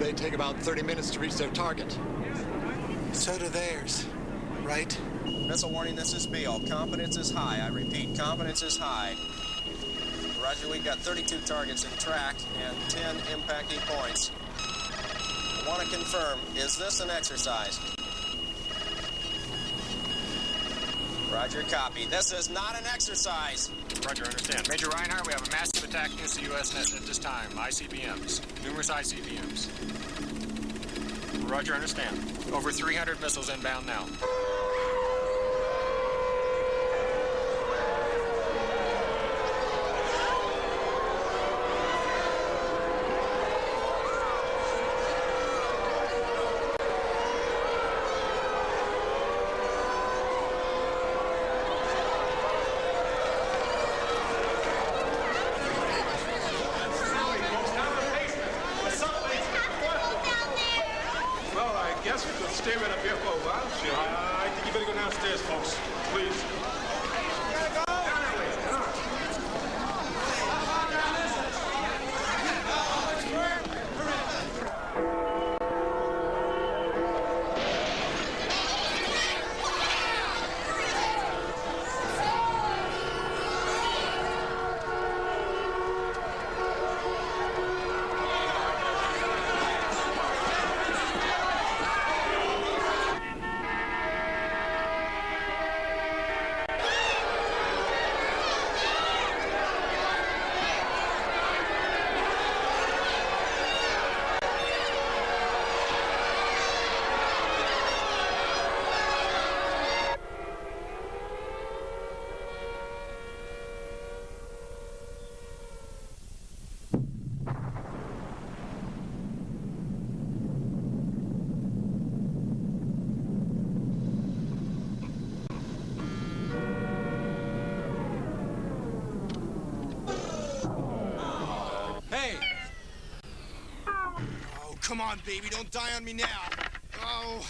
They take about 30 minutes to reach their target. So do theirs, right? Missile warning, this is Beale. Confidence is high. I repeat, confidence is high. Roger, we've got 32 targets in track and 10 impacting points. I want to confirm, is this an exercise? Roger, copy. This is not an exercise. Roger, understand. Major Reinhardt, we have a massive attack against the U.S. net at this time. ICBMs. Numerous ICBMs. Roger, understand. Over 300 missiles inbound now. Come on, baby, don't die on me now. Oh.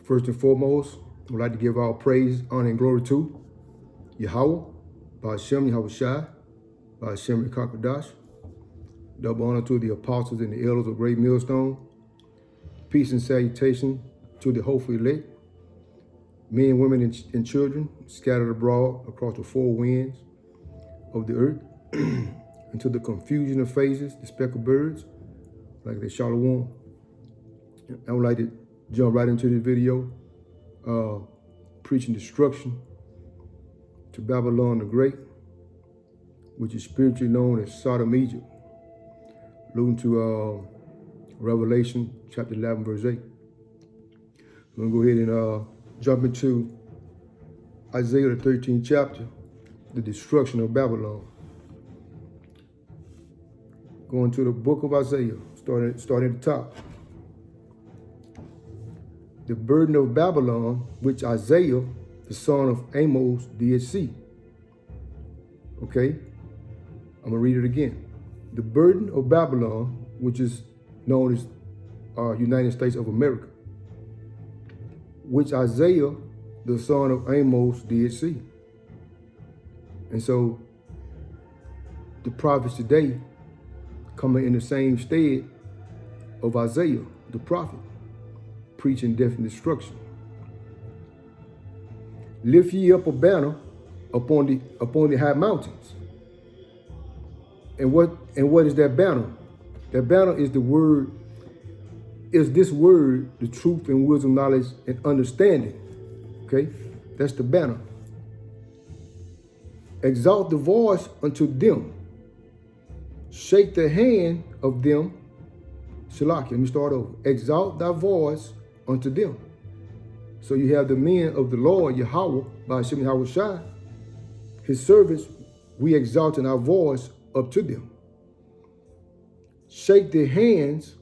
First and foremost, I would like to give all praise, honor, and glory to YAHAWAH, Ba'ashem Yahawashi, Ba'ashem Kakadash. Double honor to the apostles and the elders of Great Millstone. Peace and salutation to the hopefully elect, men, women, and children scattered abroad across the four winds of the earth, and to the confusion of faces, the speckled birds, like the Shalom. I would like to jump right into this video, preaching destruction to Babylon the Great, which is spiritually known as Sodom, Egypt, alluding to Revelation chapter 11, verse 8. I'm going to go ahead and jump into Isaiah the 13th chapter, the destruction of Babylon. Going to the book of Isaiah, starting at the top. The burden of Babylon, which Isaiah, the son of Amos, did see. Okay? I'm going to read it again. The burden of Babylon, which is known as United States of America, which Isaiah, the son of Amos, did see. And so the prophets today coming in the same stead of Isaiah, the prophet, preaching death and destruction. Lift ye up a banner upon the high mountains. And what is that banner? That banner is the word, is this word, the truth and wisdom, knowledge, and understanding. Okay? That's the banner. Exalt the voice unto them. Shake the hand of them. Shalaki, let me start over. Exalt thy voice unto them. So you have the men of the Lord, YAHAWAH, Ba'ashem Yahawashi, his servants, we exalting our voice up to them. Shake their hands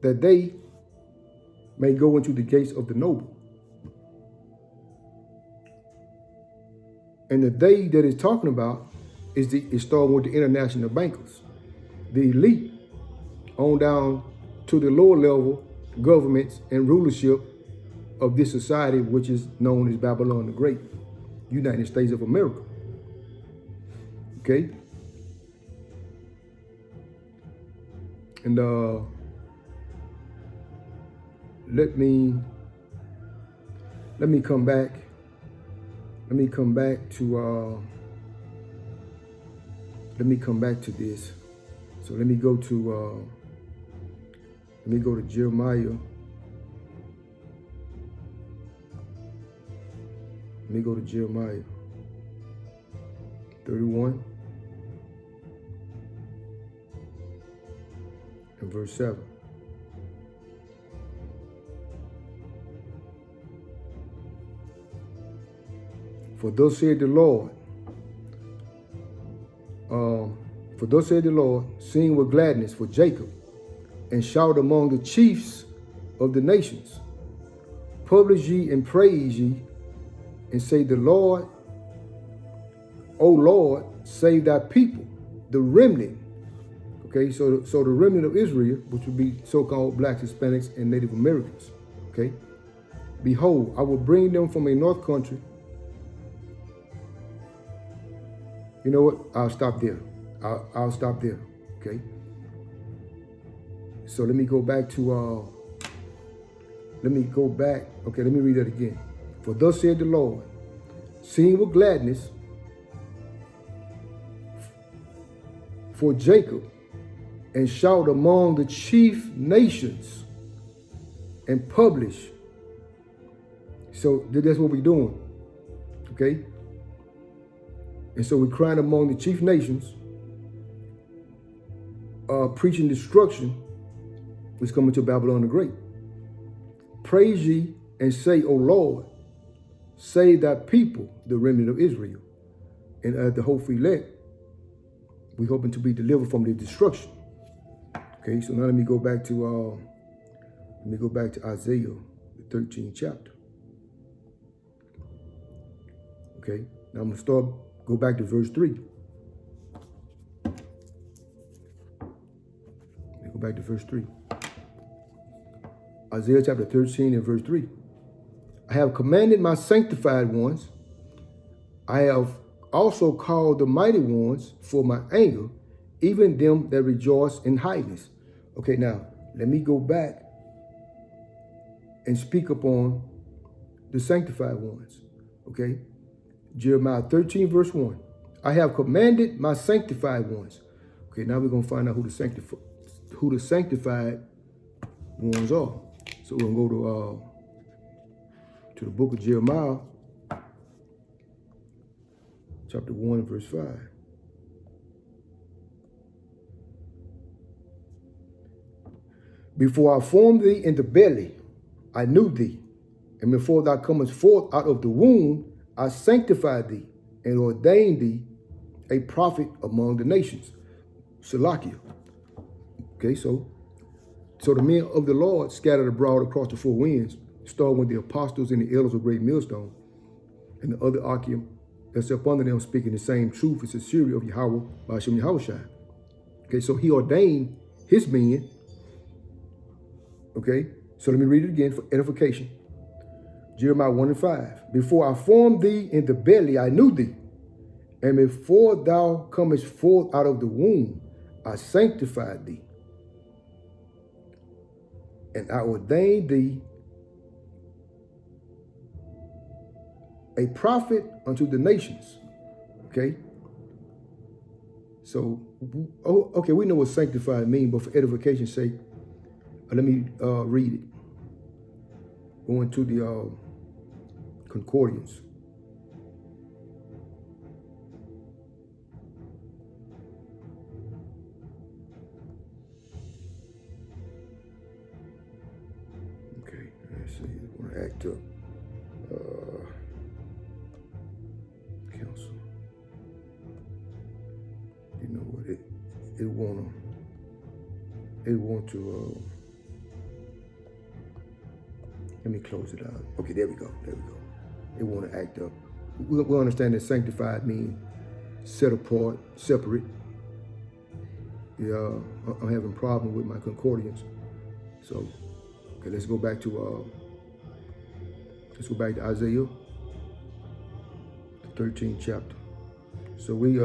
that they may go into the gates of the noble. And the they that is talking about is starting with the international bankers, the elite, on down to the lower level governments and rulership of this society, which is known as Babylon the Great, United States of America. Okay? And let me come back. Let me come back to this. So let me go to Jeremiah. Let me go to Jeremiah 31 and verse 7. For thus said the Lord, sing with gladness for Jacob, and shout among the chiefs of the nations. Publish ye and praise ye, and say, the Lord, O Lord, save thy people, the remnant. Okay, so the remnant of Israel, which would be so-called blacks, Hispanics, and Native Americans. Okay, behold, I will bring them from a north country. You know what? I'll stop there. I'll stop there. Okay. So let me go back to Okay, let me read that again. For thus said the Lord, sing with gladness for Jacob, and shout among the chief nations, and publish. So that's what we're doing. Okay? And so we're crying among the chief nations, preaching destruction, which is coming to Babylon the Great. Praise ye and say, O Lord, save thy people, the remnant of Israel. And as the hopeful elect, we're hoping to be delivered from the destruction. Okay, so now let me go back to Isaiah, the 13th chapter. Okay, now I'm gonna go back to verse 3. Let me go back to verse 3. Isaiah chapter 13 and verse 3. I have commanded my sanctified ones. I have also called the mighty ones for my anger, even them that rejoice in highness. Okay, now let me go back and speak upon the sanctified ones. Okay, Jeremiah 13, verse 1. I have commanded my sanctified ones. Okay, now we're gonna find out who the sanctified ones are. So we're gonna go to the book of Jeremiah, chapter 1, verse 5. Before I formed thee in the belly, I knew thee. And before thou comest forth out of the womb, I sanctified thee and ordained thee a prophet among the nations. Salakia. Okay, so the men of the Lord scattered abroad across the four winds, starting with the apostles and the elders of great millstone, and the other Achaim that's up under them, speaking the same truth and sincerity of Yahawah by Hashem Yahawashi. Okay, so he ordained his men. Okay, so let me read it again for edification. Jeremiah 1 and 5. Before I formed thee in the belly, I knew thee. And before thou comest forth out of the womb, I sanctified thee. And I ordained thee a prophet unto the nations. Okay? So, okay, we know what sanctified means, but for edification's sake, let me read it. Going to the concordance. Okay, let's see. I want to act up. Council. You know what? It want to. Let me close it out. Okay, there we go. There we go. They want to act up. We understand that sanctified means set apart, separate. Yeah, I'm having a problem with my concordance. So, okay, let's go back to Isaiah, the 13th chapter. So we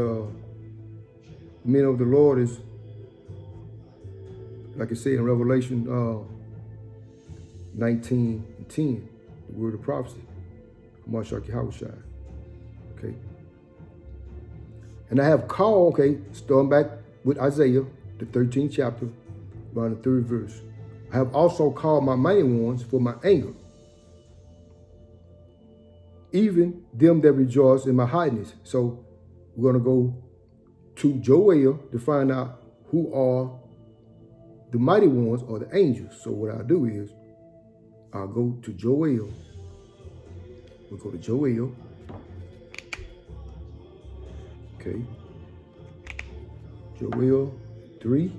men of the Lord is, like I said in Revelation 19 and 10, the word of prophecy. Mashiach Yahawashi. Okay. And I have called, okay, starting back with Isaiah, the 13th chapter, around the 3rd verse. I have also called my mighty ones for my anger, even them that rejoice in my highness. So we're going to go to Joel to find out who are the mighty ones or the angels. So what I'll do is I'll go to Joel. We'll go to Joel. Okay. Joel 3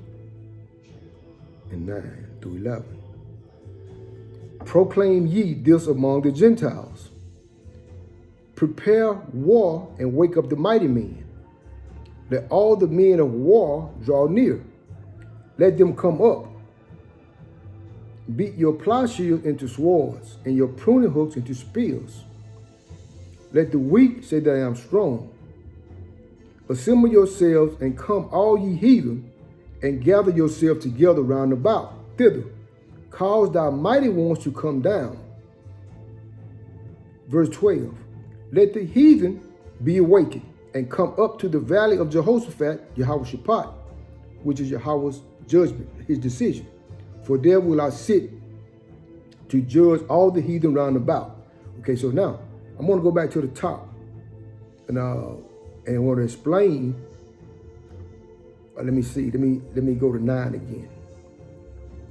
and 9 through 11. Proclaim ye this among the Gentiles. Prepare war and wake up the mighty men. Let all the men of war draw near. Let them come up. Beat your plowshares into swords and your pruning hooks into spears. Let the weak say that I am strong. Assemble yourselves and come, all ye heathen, and gather yourselves together round about thither. Cause thy mighty ones to come down. Verse 12. Let the heathen be awakened and come up to the valley of Jehoshaphat, Yahawashi, which is Yahweh's judgment, his decision. For there will I sit to judge all the heathen round about. Okay, so now I'm going to go back to the top, and I want to explain. Let me see. Let me go to 9 again.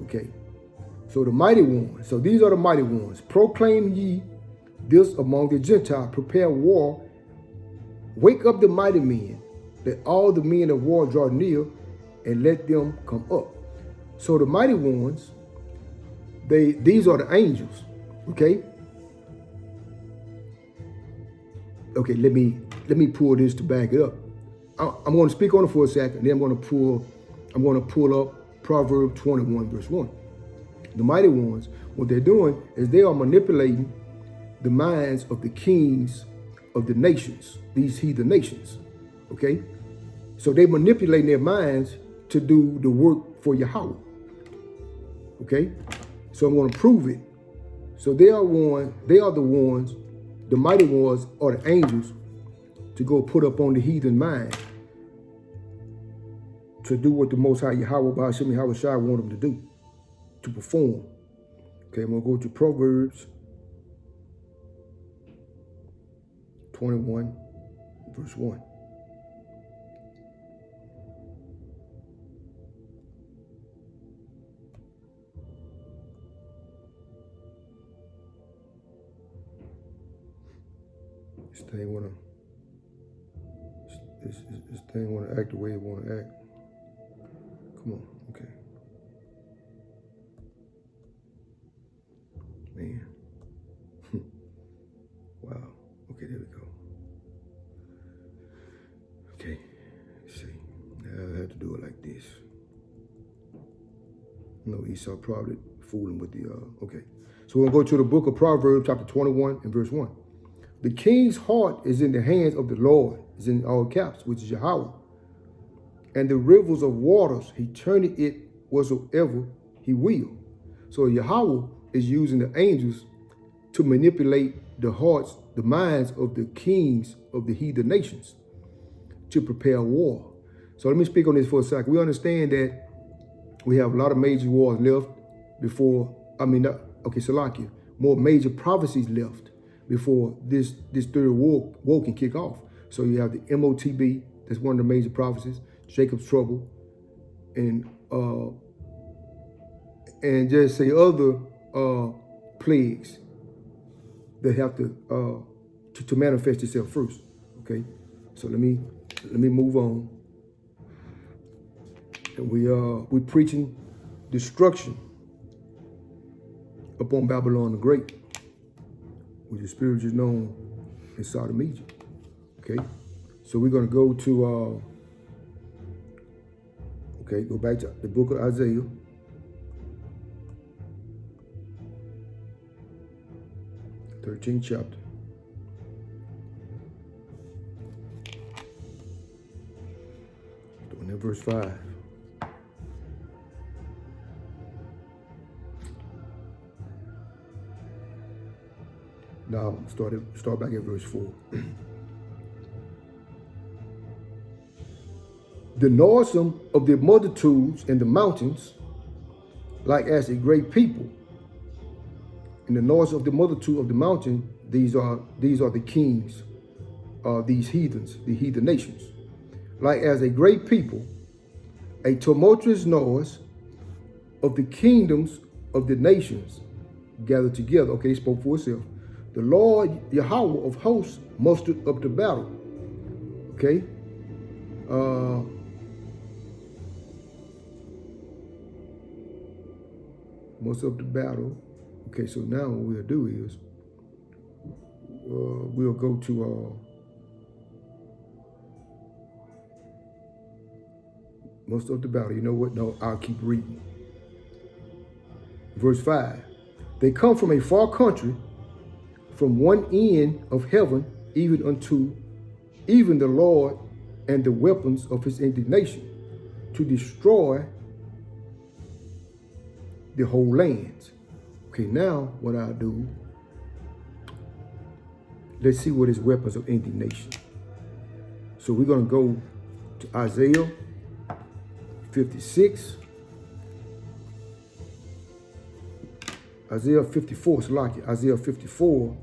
Okay. So the mighty ones. So these are the mighty ones. Proclaim ye this among the Gentiles. Prepare war. Wake up the mighty men. Let all the men of war draw near, and let them come up. So the mighty ones, these are the angels. Okay. Okay, let me pull this to back it up. I'm going to speak on it for a second, and then I'm going to pull up Proverbs 21, verse 1. The mighty ones, what they're doing is they are manipulating the minds of the kings of the nations, these heathen nations. Okay? So they manipulating their minds to do the work for Yahawah. Okay? So I'm going to prove it. So they are the ones, the mighty ones are the angels to go put up on the heathen mind to do what the Most High Yahawah Ba'ashem Yahweh Shai want them to do, to perform. Okay, I'm going to go to Proverbs 21, verse 1. This thing wanna act the way it wanna act. Come on, okay. Man. Wow. Okay, there we go. Okay, let's see. Now I have to do it like this. No, Esau probably fooling with the, okay. So we're gonna go to the book of Proverbs, chapter 21 and verse 1. The king's heart is in the hands of the Lord, is in all caps, which is Yahawah. And the rivers of waters, he turneth it whatsoever he will. So Yahawah is using the angels to manipulate the hearts, the minds of the kings of the heathen nations to prepare war. So let me speak on this for a second. We understand that we have a lot of major wars left before, Salakia, more major prophecies left before this third war can kick off. So you have the MOTB, that's one of the major prophecies, Jacob's trouble, and just say other plagues that have to manifest itself first. Okay, so let me move on. And we're preaching destruction upon Babylon the Great, which is spiritually known in Sodom, Egypt. Okay, so we're going to go to, go back to the book of Isaiah. The 13th chapter. Doing that verse 5. Now, start back at verse 4. The noisome of the multitudes in the mountains, like as a great people. In the noise of the multitude of the mountain, these are the kings, these heathens, the heathen nations. Like as a great people, a tumultuous noise of the kingdoms of the nations gathered together. Okay, it spoke for itself. The Lord Yahawah of hosts mustered up the battle. Okay. Mustered up the battle. Okay, so now what we'll do is we'll go to muster up the battle. You know what? No, I'll keep reading. Verse 5. They come from a far country, from one end of heaven, even unto even the Lord and the weapons of his indignation, to destroy the whole land. Okay, now what I'll do, let's see what his weapons of indignation. So we're going to go to Isaiah 56. Isaiah 54, it's like it. Isaiah 54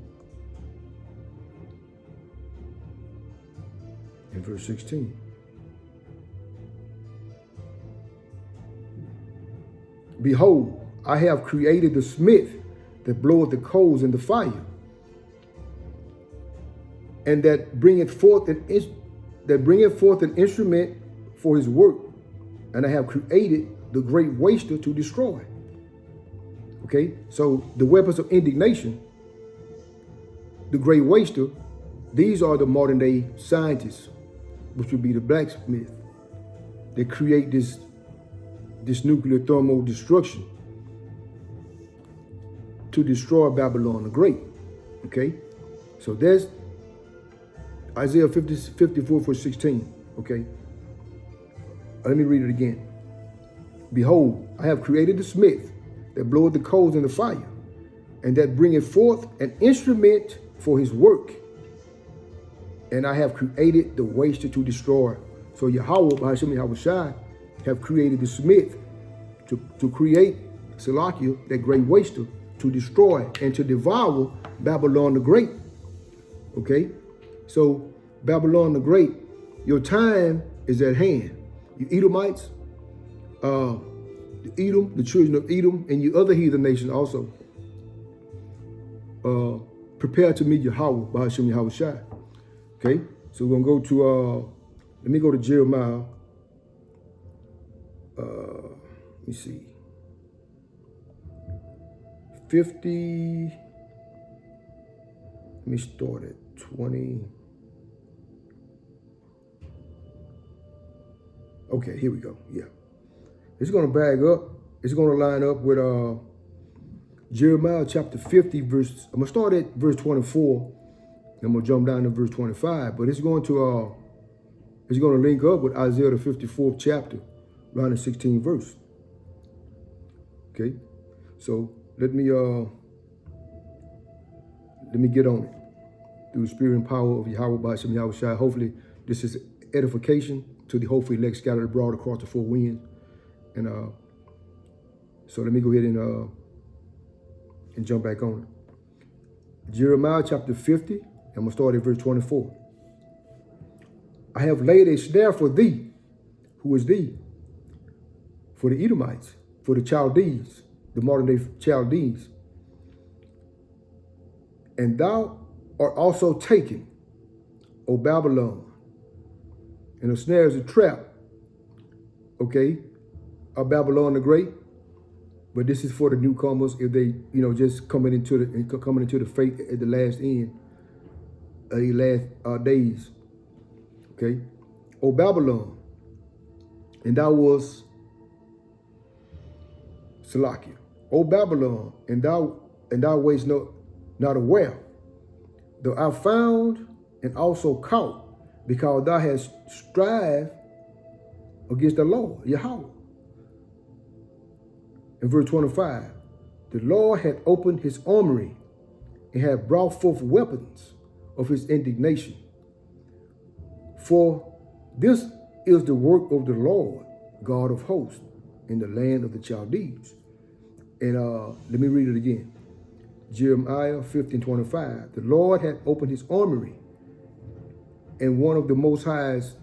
and verse 16. Behold, I have created the smith that bloweth the coals in the fire, and that bringeth forth an instrument for his work, and I have created the great waster to destroy. Okay, so the weapons of indignation, the great waster, these are the modern day scientists, which would be the blacksmith. They create this nuclear thermal destruction to destroy Babylon the Great. Okay? So there's Isaiah 54 verse 16. Okay? Let me read it again. Behold, I have created the smith that bloweth the coals in the fire, and that bringeth forth an instrument for his work. And I have created the waster to destroy. So Yahawah, YAHAWAH, have created the smith to create Salakia, that great waster, to destroy and to devour Babylon the Great. Okay? So Babylon the Great, your time is at hand. You Edomites, the Edom, the children of Edom, and you other heathen nations also, prepare to meet Yahawah, YAHAWAH. Okay? So we're going to go to, let me go to Jeremiah. Let me see. 50. Let me start at 20. Okay, here we go. Yeah. It's going to bag up. It's going to line up with Jeremiah chapter 50, verse. I'm going to start at verse 24. I'm going to jump down to verse 25. But it's going to link up with Isaiah the 54th chapter, around the 16th verse. Okay? So let me get on it through the spirit and power of Yahawah, YAHAWAH. Hopefully this is edification to the hopefully elect scattered abroad across the four winds. And so let me go ahead and jump back on it. Jeremiah chapter 50, I'm going to start at verse 24. I have laid a snare for thee. Who is thee? For the Edomites, for the Chaldees, the modern day Chaldees. And thou art also taken, O Babylon. And a snare is a trap, okay, of Babylon the Great. But this is for the newcomers if they, just coming into the faith at the last end, the last days. Okay, O Babylon, and thou was Salakia. O Babylon, and thou wast not aware, though I found and also caught, because thou hast strived against the Lord, Yahawah. In verse 25, the Lord had opened his armory and had brought forth weapons of his indignation. For this is the work of the Lord, God of hosts, in the land of the Chaldees. And let me read it again. Jeremiah 15:25. The Lord had opened his armory, and one of the Most High's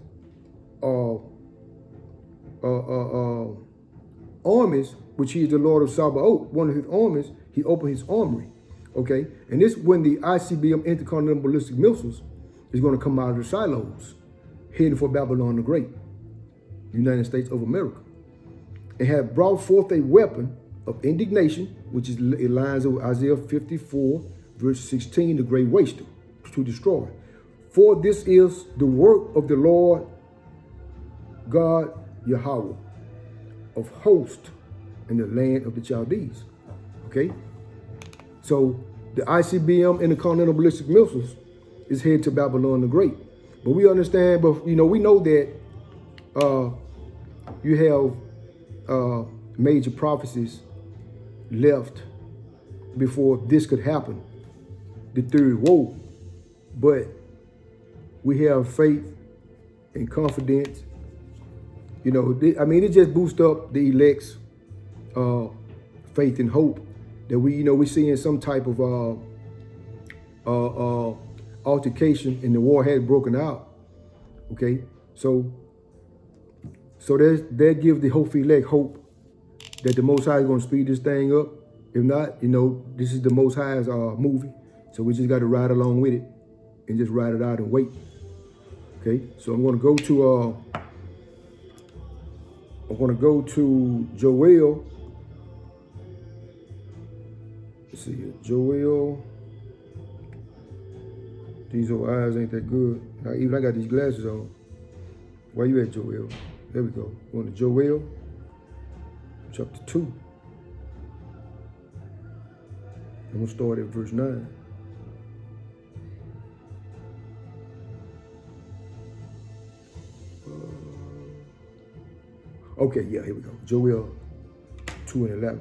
armies, which he is the Lord of Sabaoth, one of his armies, he opened his armory. Okay? And this when the ICBM intercontinental ballistic missiles is going to come out of the silos, heading for Babylon the Great, United States of America. And have brought forth a weapon of indignation, which is in lines of Isaiah 54, verse 16, the great waster, to destroy. For this is the work of the Lord God Yahawah of hosts in the land of the Chaldees. Okay? So the ICBM intercontinental ballistic missiles is headed to Babylon the Great. But we understand, we know that you have major prophecies left before this could happen, the third woe. But we have faith and confidence. It just boosts up the elect's faith and hope that we're seeing some type of altercation and the war had broken out. Okay, so that gives the hopeful elect hope that the Most High is going to speed this thing up. If not, this is the Most High's movie, so we just got to ride along with it and just ride it out and wait. Okay, so I'm going to go to Joel. Let's see here, Joel. These old eyes ain't that good. I got these glasses on. Where you at, Joel? There we go. Going to Joel, chapter 2. I'm going to start at verse 9. Okay, yeah, here we go. Joel 2:11.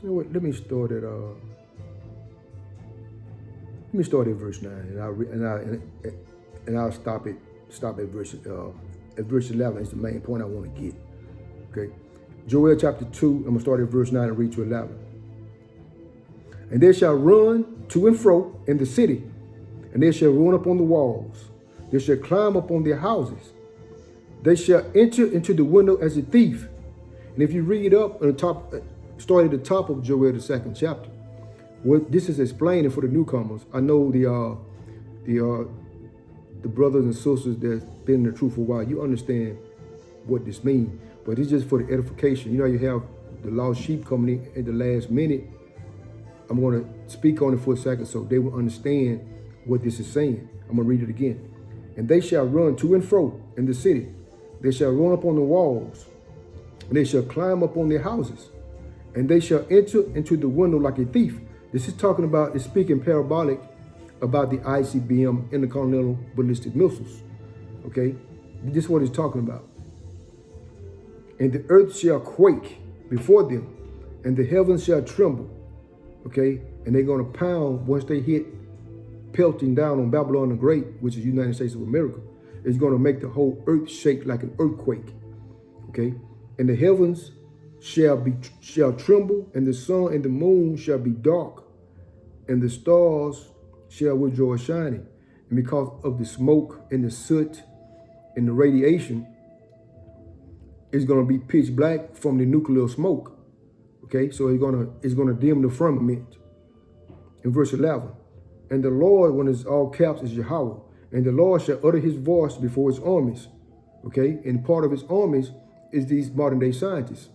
You know what? Let me start at verse 9, and I'll stop at verse 11. Is the main point I want to get. Okay, Joel chapter 2. I'm gonna start at verse 9 and read to 11. And they shall run to and fro in the city, and they shall run upon the walls. They shall climb upon their houses. They shall enter into the window as a thief. And if you read up on the top, start at the top of Joel, the 2nd chapter, what this is explaining for the newcomers. I know the brothers and sisters that's been in the truth for a while, you understand what this means. But it's just for the edification. You know, you have the lost sheep coming in at the last minute. I'm going to speak on it for a second so they will understand what this is saying. I'm going to read it again. And they shall run to and fro in the city. They shall run up on the walls. And they shall climb up on their houses. And they shall enter into the window like a thief. This is talking about, it's speaking parabolic about the ICBM, intercontinental ballistic missiles. Okay? This is what it's talking about. And the earth shall quake before them, and the heavens shall tremble. Okay? And they're going to pound once they hit pelting down on Babylon the Great, which is United States of America. It's going to make the whole earth shake like an earthquake. Okay? And the heavens shall tremble, and the sun and the moon shall be dark, and the stars shall withdraw shining. And because of the smoke and the soot and the radiation, it's going to be pitch black from the nuclear smoke. Okay, so it's gonna dim the firmament. In verse 11, and the Lord, when it's all caps, is YAHAWAH, and the Lord shall utter his voice before his armies. Okay, and part of his armies is these modern day scientists,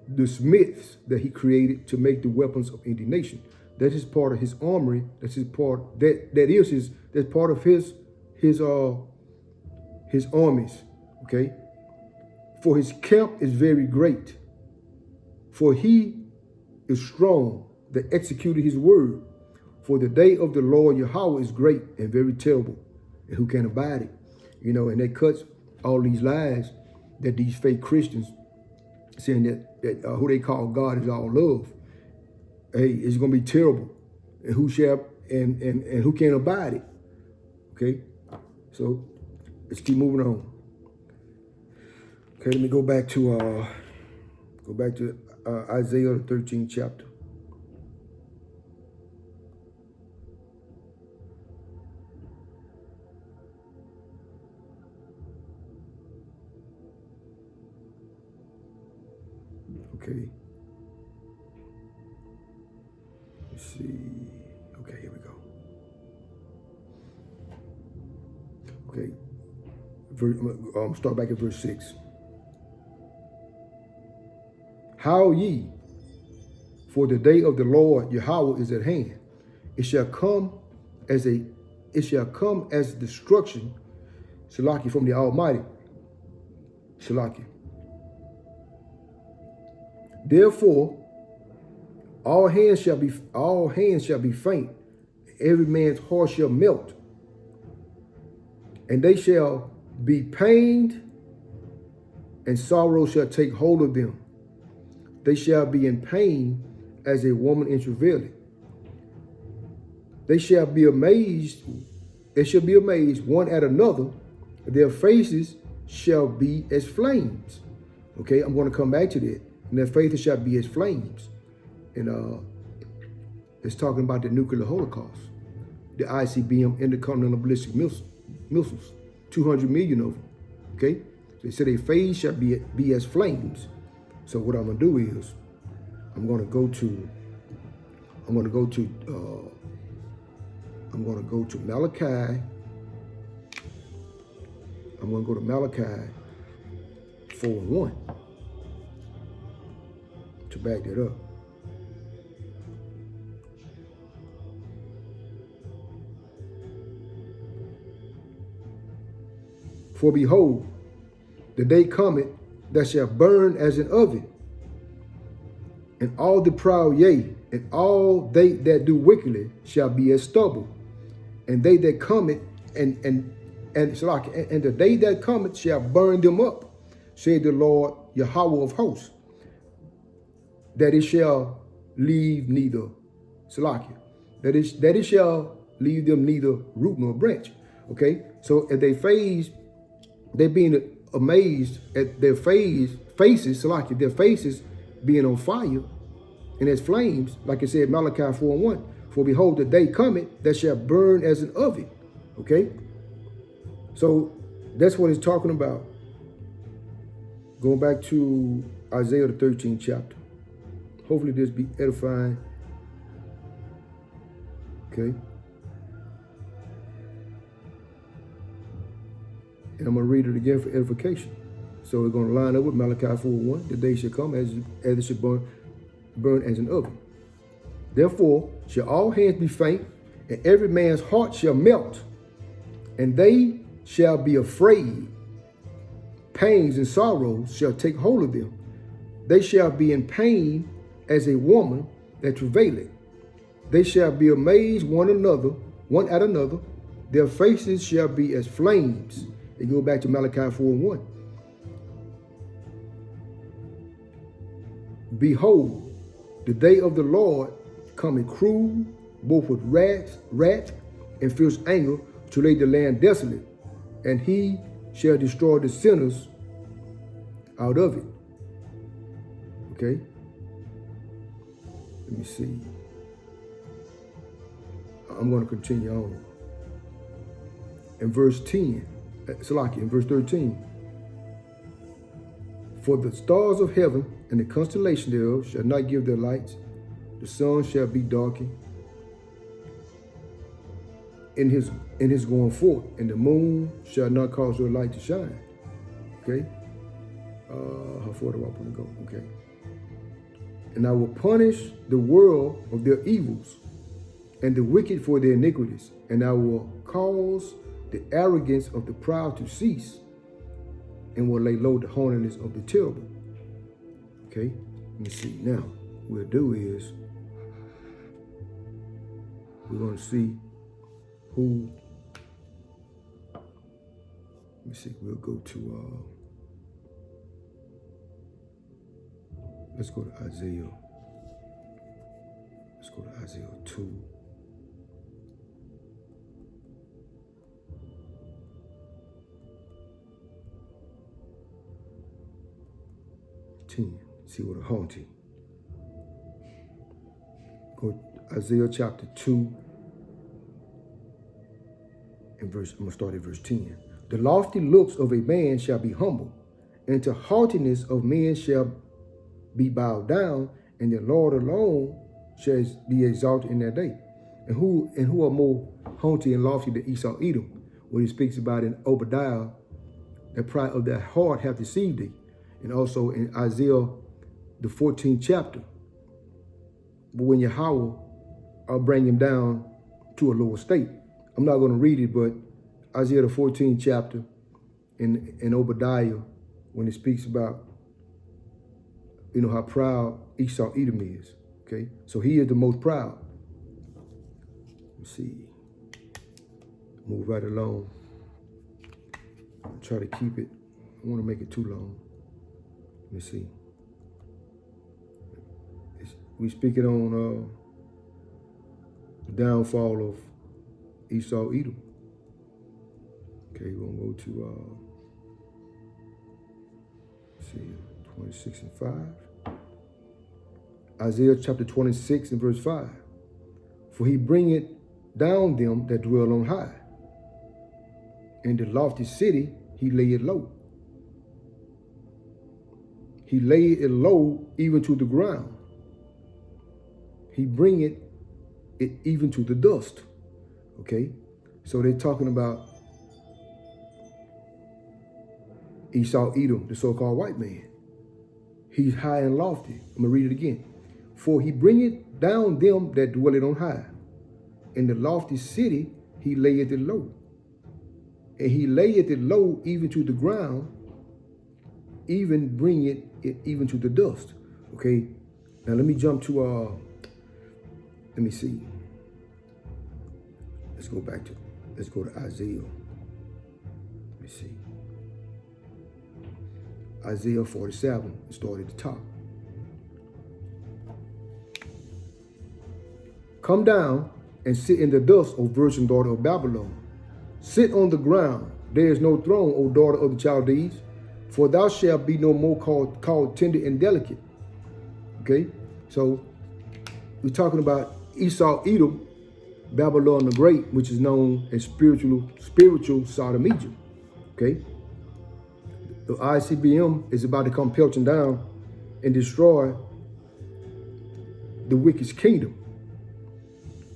the smiths that he created to make the weapons of indignation. That is part of his armory. That's his part. That's part of his armies. Okay, for his camp is very great. For he is strong that executed his word. For the day of the Lord YAHAWAH is great and very terrible, and who can abide it? You know, and they cut all these lies that these fake Christians saying that who they call God is all love. Hey, it's gonna be terrible, and who can abide it? Okay, so let's keep moving on. Okay, let me go back to Isaiah the 13th chapter. Okay. Let's see. Okay, here we go. Okay. Start back at verse 6. Howl ye, for the day of the Lord YAHAWAH is at hand. It shall come as destruction, Shalaki, from the Almighty. Shalaki. Therefore, all hands shall be faint, every man's heart shall melt, and they shall be pained, and sorrow shall take hold of them. They shall be in pain as a woman in travail. They shall be amazed one at another. Their faces shall be as flames. Okay, I'm going to come back to that. And their faces shall be as flames. And it's talking about the nuclear holocaust. The ICBM, intercontinental ballistic missiles. 200 million of them. Okay? So they said their face shall be as flames. So what I'm gonna do is I'm gonna go to Malachi. I'm gonna go to Malachi 4:1 to back that up. For behold, the day cometh that shall burn as an oven, and all the proud, yea, and all they that do wickedly shall be as stubble, and they that cometh and and the day that cometh shall burn them up, said the Lord Yahawah of hosts, that it shall leave neither that it shall leave them neither root nor branch. Okay, so if they're being amazed at their faces, their faces being on fire and as flames, like it said Malachi 4:1. For behold, the day cometh that shall burn as an oven. Okay, so that's what it's talking about. Going back to Isaiah the 13th chapter. Hopefully this be edifying. Okay. And I'm going to read it again for edification. So we're going to line up with Malachi 4:1. The day shall come as it shall burn as an oven. Therefore shall all hands be faint, and every man's heart shall melt, and they shall be afraid. Pains and sorrows shall take hold of them. They shall be in pain as a woman that travaileth. They shall be amazed one at another. Their faces shall be as flames. They go back to Malachi 4:1. Behold, the day of the Lord cometh cruel, both with wrath and fierce anger, to lay the land desolate, and he shall destroy the sinners out of it. Okay? Let me see. I'm going to continue on. In verse 10, in verse 13. For the stars of heaven and the constellation thereof shall not give their lights. The sun shall be darkened in his going forth, and the moon shall not cause her light to shine. Okay? How far do I want to go? Okay. And I will punish the world of their evils and the wicked for their iniquities, and I will cause the arrogance of the proud to cease, and will lay low the haughtiness of the terrible. Okay, let me see. Now, what we'll do is we're going to see who. Let me see. We'll go to. Let's go to Isaiah. Let's go to Isaiah 2. See what a haunting. Go to Isaiah chapter 2 and I'm going to start at verse 10. The lofty looks of a man shall be humble, and to haughtiness of men shall be bowed down, and the Lord alone shall be exalted in that day. And who are more haughty and lofty than Esau Edom, what he speaks about in Obadiah, the pride of their heart hath deceived thee. And also in Isaiah, the 14th chapter. But when Yahawah, I'll bring him down to a lower state. I'm not going to read it, but Isaiah, the 14th chapter in Obadiah, when it speaks about, how proud Esau Edom is. Okay, so he is the most proud. Let's see. Move right along. I'll try to keep it. I don't want to make it too long. Let me see. We speaking on the downfall of Esau Edom. Okay, we're gonna go to let's see, 26 and 5. Isaiah chapter 26 and verse 5. For he bringeth down them that dwell on high, and the lofty city he layeth low. He laid it low even to the ground. He bringeth it even to the dust. Okay? So they're talking about Esau Edom, the so-called white man. He's high and lofty. I'm going to read it again. For he bringeth down them that dwelleth on high. In the lofty city he layeth it low. And he layeth it low even to the ground, even bringeth it even to the dust. Okay, now let me jump to let me see. Let's go to Isaiah. me see. Isaiah 47, start at the top. Come down and sit in the dust, O virgin daughter of Babylon. Sit on the ground. There is no throne, O daughter of the Chaldees, for thou shalt be no more called tender and delicate. Okay, so we're talking about Esau, Edom, Babylon the Great, which is known as spiritual Sodom, Egypt. Okay, the ICBM is about to come pelting down and destroy the wicked kingdom.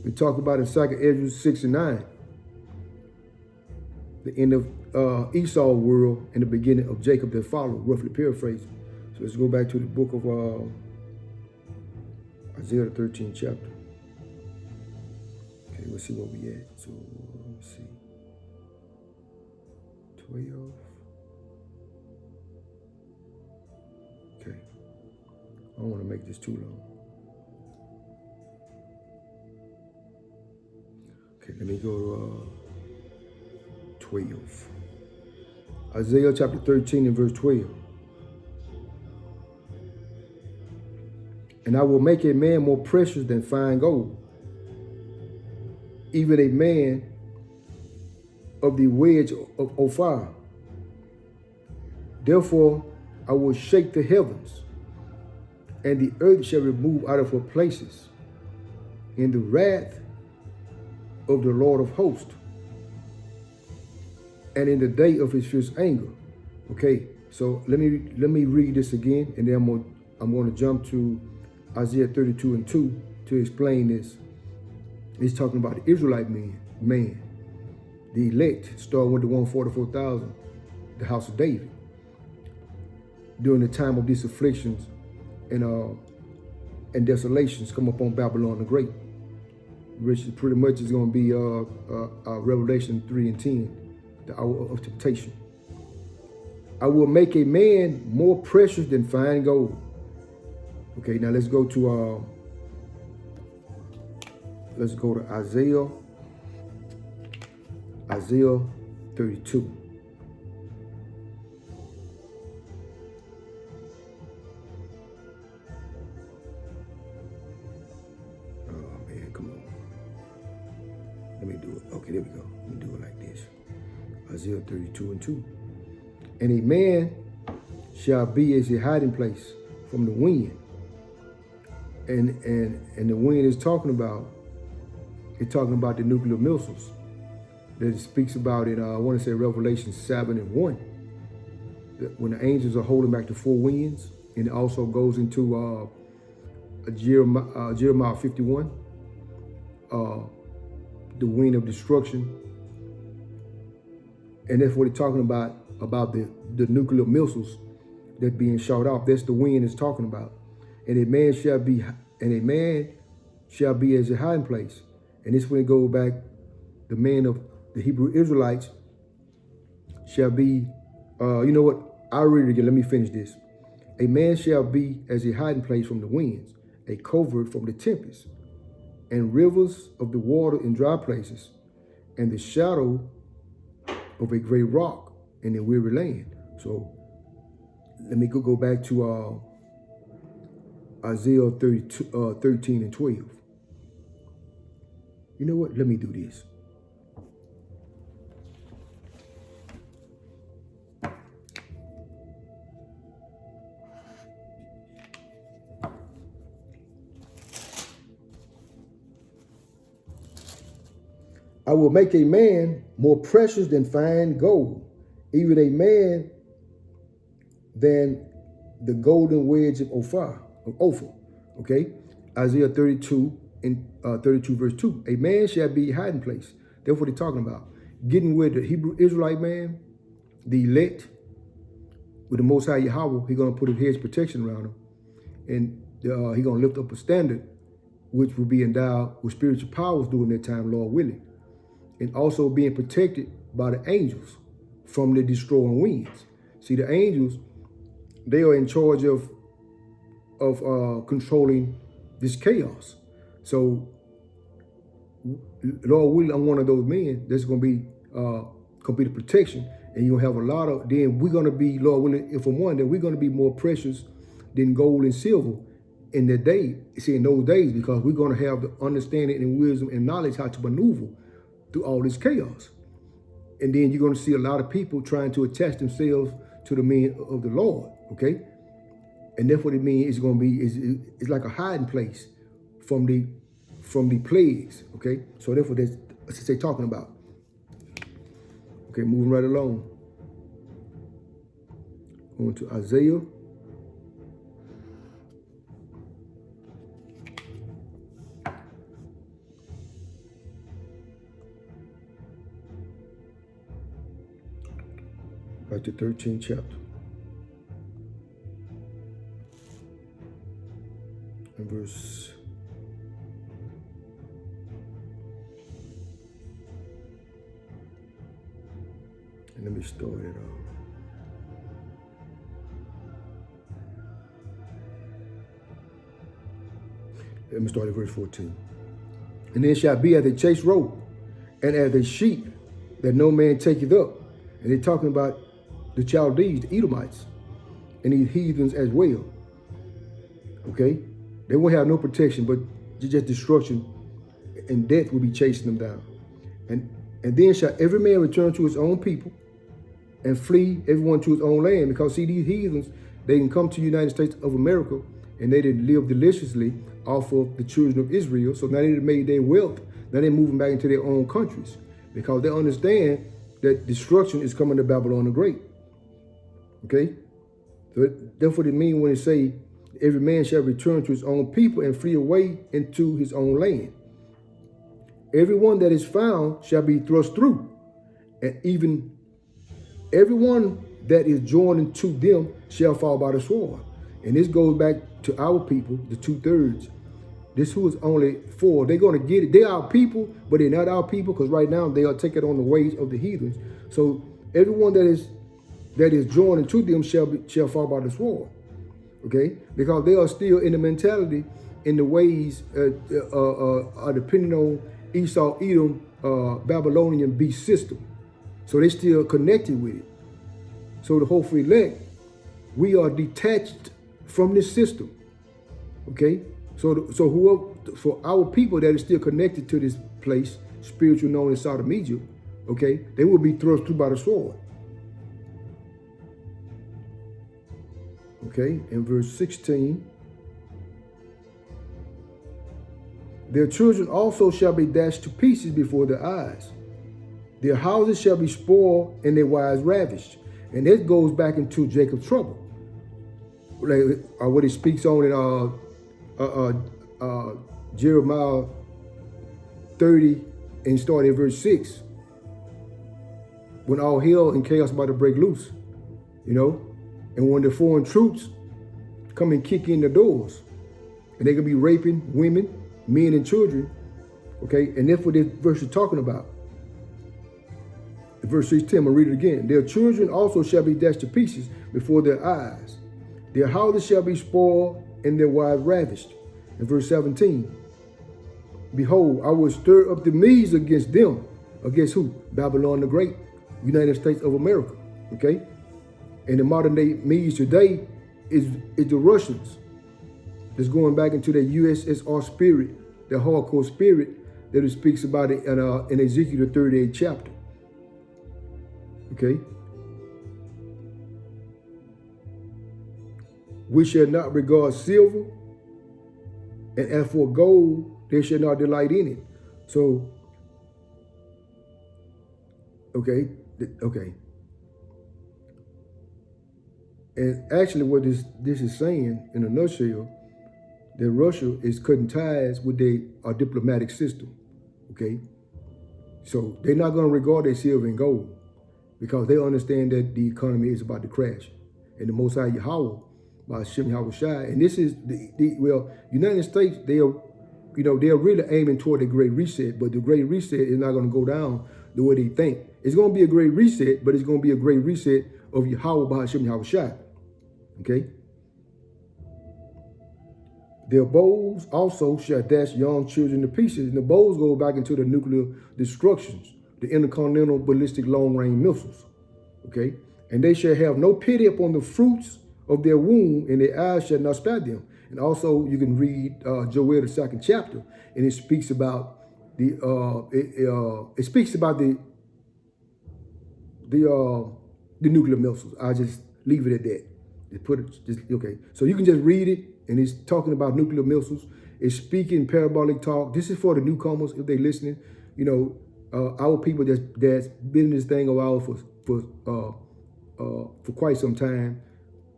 We talk about in 2 Ezra 6 and 9, the end of Esau's world and the beginning of Jacob that followed, roughly paraphrased. So let's go back to the book of Isaiah, the 13th chapter. Okay, let's see where we at. So let's see. 12. Okay. I don't want to make this too long. Okay, let me go to 12. Isaiah chapter 13 and verse 12. And I will make a man more precious than fine gold, even a man of the wedge of Ophir. Therefore I will shake the heavens, and the earth shall remove out of her places in the wrath of the Lord of hosts, and in the day of his fierce anger. Okay, so let me read this again, and then I'm going to jump to Isaiah 32 and 2 to explain this. It's talking about the Israelite man, the elect, starting with the 144,000, the house of David, during the time of these afflictions and desolations come upon Babylon the Great, which pretty much is going to be Revelation 3 and 10, the hour of temptation. I will make a man more precious than fine gold. Okay, now let's go to Isaiah 32. Oh man, come on. Let me do it. Okay, there we go. Let me do it like this. Isaiah 32 and 2. And a man shall be as a hiding place from the wind. And the wind is talking about the nuclear missiles that it speaks about in I want to say Revelation 7 and 1. When the angels are holding back the four winds, and it also goes into Jeremiah 51, the wind of destruction. And that's what it's talking about the nuclear missiles that being shot off. That's the wind it's talking about. And a man shall be as a hiding place. And this when it goes back, the man of the Hebrew Israelites shall be, you know what? I'll read it again. Let me finish this. A man shall be as a hiding place from the winds, a covert from the tempest, and rivers of the water in dry places, and the shadow of a great rock in a weary land. So let me go back to Isaiah 32, 13 and 12. You know what? Let me do this. I will make a man more precious than fine gold, even a man than the golden wedge of Ophir. Okay, Isaiah 32 and 32 verse 2. A man shall be hiding place. That's what he's talking about. Getting with the Hebrew Israelite man, the elect, with the Most High YAHAWAH, he's going to put a hedge protection around him. And he's going to lift up a standard which will be endowed with spiritual powers during that time, Lord willing. And also being protected by the angels from the destroying winds. See, the angels, they are in charge of controlling this chaos. So, Lord willing, I'm one of those men that's going to be the protection. And you'll have a lot of, then we're going to be, Lord willing, if I'm one, then we're going to be more precious than gold and silver in that day, see, in those days, because we're going to have the understanding and wisdom and knowledge how to maneuver through all this chaos. And then you're going to see a lot of people trying to attach themselves to the men of the Lord, okay? And that's what it means. It's going to be, it's like a hiding place from the plagues, okay? So that's what they're talking about. Okay, moving right along. Going to Isaiah. Right to 13th chapter. And verse. And let me start it off. Let me start at verse 14. And then shall be as a chased rope, and as a sheep that no man taketh up. And they're talking about the Chaldees, the Edomites, and these heathens as well. Okay? They won't have no protection, but just destruction, and death will be chasing them down. And then shall every man return to his own people, and flee everyone to his own land. Because see, these heathens, they can come to the United States of America, and they didn't live deliciously off of the children of Israel. So now they made their wealth. Now they're moving back into their own countries, because they understand that destruction is coming to Babylon the Great. Okay? So that's what it means when it say, every man shall return to his own people and flee away into his own land. Everyone that is found shall be thrust through, and even everyone that is joined into them shall fall by the sword. And this goes back to our people, the 2/3. This who is only 4. They're going to get it. They are our people, but they're not our people, because right now they are taking on the ways of the heathens. So everyone that is joined into them shall fall by the sword. Okay? Because they are still in the mentality, in the ways are depending on Esau, Edom, Babylonian beast system. So they still connected with it. So the hopeful elect, we are detached from this system. Okay? So whoever, for our people that is still connected to this place, spiritual known as Sodom, Egypt, okay, they will be thrust through by the sword. Okay, in verse 16, their children also shall be dashed to pieces before their eyes. Their houses shall be spoiled and their wives ravished. And this goes back into Jacob's trouble. Like, what he speaks on in Jeremiah 30 and start at verse 6. When all hell and chaos about to break loose, you know, and when the foreign troops come and kick in the doors, and they can be raping women, men, and children, okay, and that's what this verse is talking about. Verse 16, I'm going to read it again. Their children also shall be dashed to pieces before their eyes. Their houses shall be spoiled and their wives ravished. In verse 17, behold, I will stir up the Medes against them. Against who? Babylon the Great, United States of America. Okay? And the modern day Medes today is the Russians. That's going back into the USSR spirit, the hardcore spirit that it speaks about it in Ezekiel the 38th chapter. Okay? We shall not regard silver, and as for gold, they shall not delight in it. So, okay. And actually what this is saying in a nutshell, that Russia is cutting ties with their diplomatic system, okay? So they're not going to regard their silver and gold, because they understand that the economy is about to crash. And the Most High YAHAWAH, by YAHAWAH, and this is United States, they are really aiming toward a great reset, but the great reset is not going to go down the way they think. It's going to be a great reset, but it's going to be a great reset of YAHAWAH by YAHAWAH. Okay? Their bows also shall dash young children to pieces, and the bows go back into the nuclear destructions, the intercontinental ballistic long-range missiles. Okay? And they shall have no pity upon the fruits of their womb, and their eyes shall not spare them. And also you can read Joel, the 2nd chapter, and it speaks about the nuclear missiles. I'll just leave it at that. Okay. So you can just read it, and it's talking about nuclear missiles. It's speaking parabolic talk. This is for the newcomers if they're listening. You know, our people that's been in this thing a while for quite some time.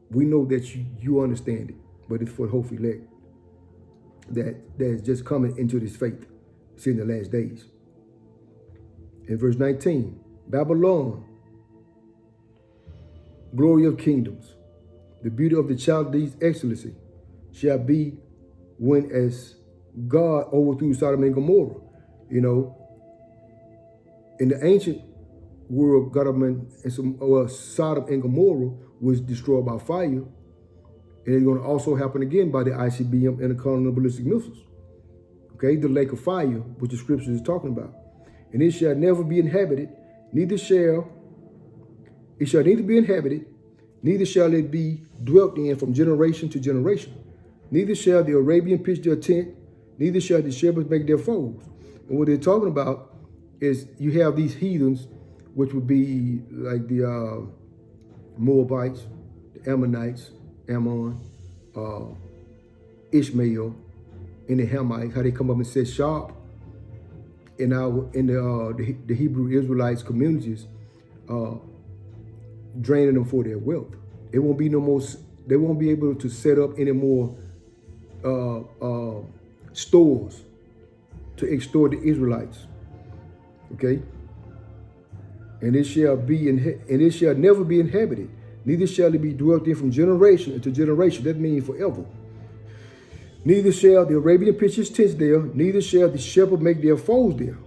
We know that you understand it, but it's for the hopeful elect that's just coming into this faith. It's in the last days. In verse 19, Babylon, glory of kingdoms, the beauty of the Chaldees' excellency, shall be when as God overthrew Sodom and Gomorrah. You know, in the ancient world government, Sodom and Gomorrah was destroyed by fire, and it's going to also happen again by the ICBM intercontinental ballistic missiles. Okay, the lake of fire, which the scripture is talking about. And it shall never be inhabited, neither shall it be dwelt in from generation to generation. Neither shall the Arabian pitch their tent, neither shall the shepherds make their foes. And what they're talking about is you have these heathens, which would be like the Moabites, the Ammonites, Ammon, Ishmael, and the Hamites, how they come up and set sharp in the Hebrew Israelites communities, draining them for their wealth. It won't be no more. They won't be able to set up any more stores to extort the Israelites. Okay, and it shall never be inhabited, neither shall it be dwelt in from generation to generation. That means forever. Neither shall the Arabian pitch his tents there, neither shall the shepherd make their foes there.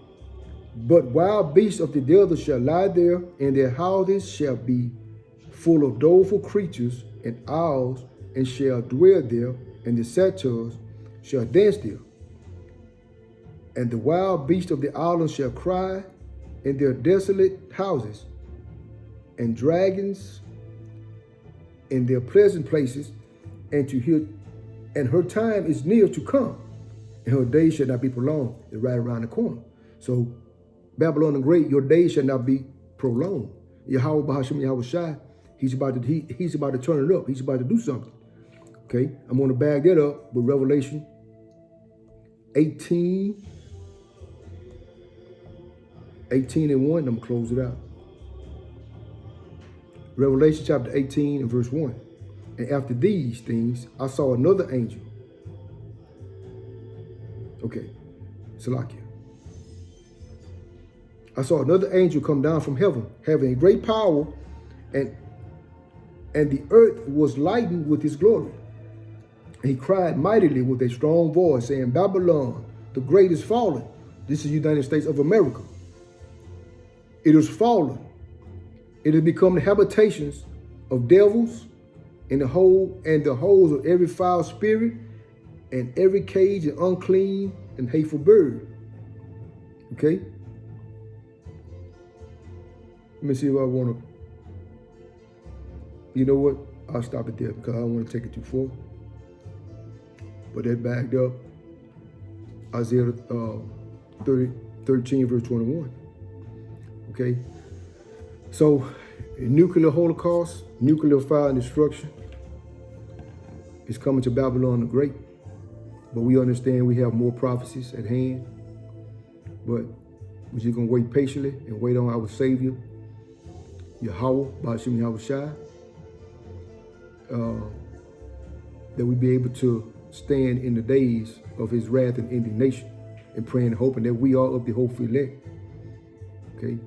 But wild beasts of the desert shall lie there, and their houses shall be full of doleful creatures and owls, and shall dwell there, and the satyrs shall dance there. And the wild beasts of the islands shall cry in their desolate houses, and dragons in their pleasant places, and her time is near to come, and her days shall not be prolonged. It's right around the corner. So Babylon the Great, your days shall not be prolonged. YAHAWAH, YAHAWAH, he's about to turn it up. He's about to do something. Okay, I'm going to bag that up with Revelation 18 and 1. I'm going to close it out. Revelation chapter 18 and verse 1. And after these things, I saw another angel. Okay, Salakia. I saw another angel come down from heaven, having a great power, and the earth was lightened with his glory. And he cried mightily with a strong voice, saying, Babylon, the great is fallen. This is the United States of America. It is fallen. It has become the habitations of devils, and the holes of every foul spirit, and every cage and unclean and hateful bird. Okay? Let me see if I want to. You know what? I'll stop it there because I don't want to take it too far. But that backed up Isaiah 13, verse 21. Okay? So, nuclear holocaust, nuclear fire and destruction is coming to Babylon the Great. But we understand we have more prophecies at hand. But we're just going to wait patiently and wait on our Savior, YAHAWAH, Ba'ashim Yahawashi, that we be able to stand in the days of his wrath and indignation, and praying and hoping that we are of the hopeful elect. Okay?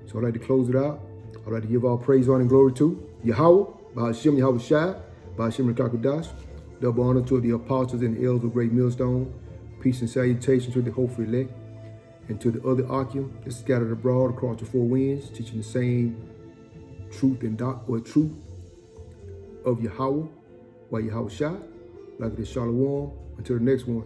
So I'd like to close it out. I'd like to give all praise, honor, and glory to YAHAWAH, Ba'ashim Yahawashi, Ba'ashim Kakadash. Double honor to the apostles and the elders of Great Millstone. Peace and salutation to the hopeful elect, and to the other Akim that scattered abroad across the four winds, teaching the same truth truth of YAHAWAH, YAHAWASHI. Like this, Shalom. Until the next one.